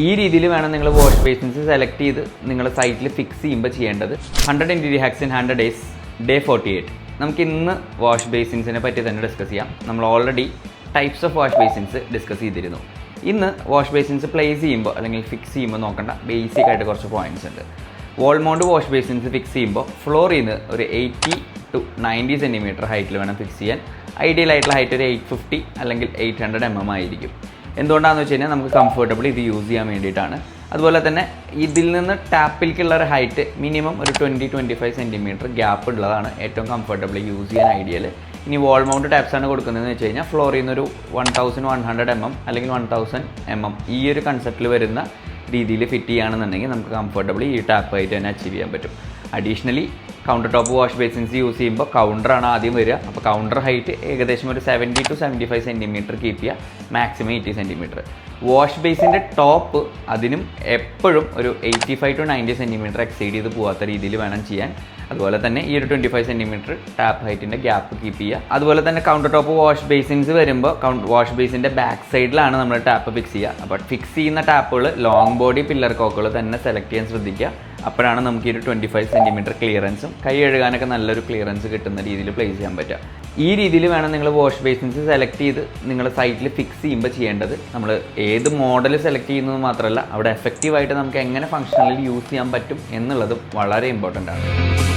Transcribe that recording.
ഈ രീതിയിൽ വേണം നിങ്ങൾ വാഷ് ബേസിൻസ് സെലക്ട് ചെയ്ത് നിങ്ങൾ സൈറ്റിൽ ഫിക്സ് ചെയ്യുമ്പോൾ ചെയ്യേണ്ടത്. 100 interior hacks in 100 days, day 48. നമുക്ക് ഇന്ന് വാഷ് ബേസിൻസിനെ പറ്റി തന്നെ ഡിസ്കസ് ചെയ്യാം. നമ്മൾ already types of wash basins discuss ചെയ്തിരുന്നു. ഇന്ന് വാഷ് ബേസിൻസ് പ്ലേസ് ചെയ്യുമ്പോൾ അല്ലെങ്കിൽ ഫിക്സ് ചെയ്യുമ്പോൾ നോക്കേണ്ട ബേസിക് ആയിട്ട് കുറച്ച് പോയിന്റ്സ് ഉണ്ട്. Wall mount wash basins fix ചെയ്യുമ്പോൾ ഫ്ലോറിൽ നിന്ന് ഒരു 80 to 90 സെൻറ്റിമീറ്റർ ഹൈറ്റിൽ വേണം ഫിക്സ് ചെയ്യാൻ. ഐഡിയൽ ആയിട്ടുള്ള ഹൈറ്റ് ഒരു 850 അല്ലെങ്കിൽ 800 mm ആയിരിക്കും. എന്തുകൊണ്ടാണെന്ന് വെച്ച് കഴിഞ്ഞാൽ നമുക്ക് കംഫർട്ടബിൾ ഇത് യൂസ് ചെയ്യാൻ വേണ്ടിയിട്ടാണ്. അതുപോലെ തന്നെ ഇതിൽ നിന്ന് ടാപ്പിലേക്കുള്ള ഒരു ഹൈറ്റ് മിനിമം ഒരു 20-25 സെൻറ്റിമീറ്റർ ഗ്യാപ്പ് ഉള്ളതാണ് ഏറ്റവും കംഫർട്ടബിൾ യൂസ് ചെയ്യാൻ ഐഡിയൽ. ഇനി വാൾ മൗണ്ട് ടാപ്സ് ആണ് കൊടുക്കുന്നതെന്ന് വെച്ച് കഴിഞ്ഞാൽ ഫ്ലോറിൽ നിന്നൊരു 1100 mm അല്ലെങ്കിൽ 1000 mm ഈ ഒരു കൺസെപ്റ്റിൽ വരുന്ന രീതിയിൽ ഫിറ്റ് ചെയ്യുകയാണെന്നുണ്ടെങ്കിൽ നമുക്ക് കംഫർട്ടബിൾ ഈ ടാപ്പ് ഹൈറ്റ് തന്നെ അച്ചീവ് ചെയ്യാൻ പറ്റും. Additionally counter top wash basins use ചെയ്യുമ്പോൾ കൗണ്ടറാണ് ആദ്യം വരിക. അപ്പോൾ കൗണ്ടർ ഹൈറ്റ് ഏകദേശം ഒരു 70 to 75 സെൻറ്റിമീറ്റർ കീപ്പ് ചെയ്യുക, മാക്സിമം 80 സെൻറ്റിമീറ്റർ. വാഷ് ബേസിൻ്റെ ടോപ്പ് അതിനും എപ്പോഴും ഒരു 85 to 90 സെൻറ്റിമീറ്റർ എക്സീഡ് ചെയ്ത് പോകാത്ത രീതിയിൽ വേണം ചെയ്യാൻ. അതുപോലെ തന്നെ ഈ ഒരു 25 സെൻറ്റിമീറ്റർ ടാപ്പ് ഹൈറ്റിൻ്റെ ഗ്യാപ്പ് കീപ്പ് ചെയ്യുക. അതുപോലെ തന്നെ കൗണ്ടർ ടോപ്പ് വാഷ് ബേസിൻസ് വരുമ്പോൾ വാഷ് ബേസിൻ്റെ ബാക്ക് സൈഡിലാണ് നമ്മൾ ടാപ്പ് ഫിക്സ് ചെയ്യുക. അപ്പോൾ ഫിക്സ് ചെയ്യുന്ന ടാപ്പുകൾ ലോങ് ബോഡി പില്ലർ കോക്കുകൾ തന്നെ സെലക്ട് ചെയ്യാൻ ശ്രദ്ധിക്കുക. അപ്പോഴാണ് നമുക്ക് ഈ ഒരു 25 സെൻറ്റിമീറ്റർ ക്ലിയറൻസും കൈ കഴുകാനൊക്കെ നല്ലൊരു ക്ലിയറൻസ് കിട്ടുന്ന രീതിയിൽ പ്ലേസ് ചെയ്യാൻ പറ്റുക. ഈ രീതിയിൽ വേണം നിങ്ങൾ വാഷ് ബേസിൻസ് സെലക്ട് ചെയ്ത് നിങ്ങൾ സൈറ്റിൽ ഫിക്സ് ചെയ്യുമ്പോൾ ചെയ്യേണ്ടത്. നമ്മൾ ഏത് മോഡൽ സെലക്ട് ചെയ്യുന്നത് മാത്രമല്ല അവിടെ എഫക്റ്റീവായിട്ട് നമുക്ക് എങ്ങനെ ഫങ്ഷണലി യൂസ് ചെയ്യാൻ പറ്റും എന്നുള്ളതും വളരെ ഇമ്പോർട്ടൻ്റ് ആണ്.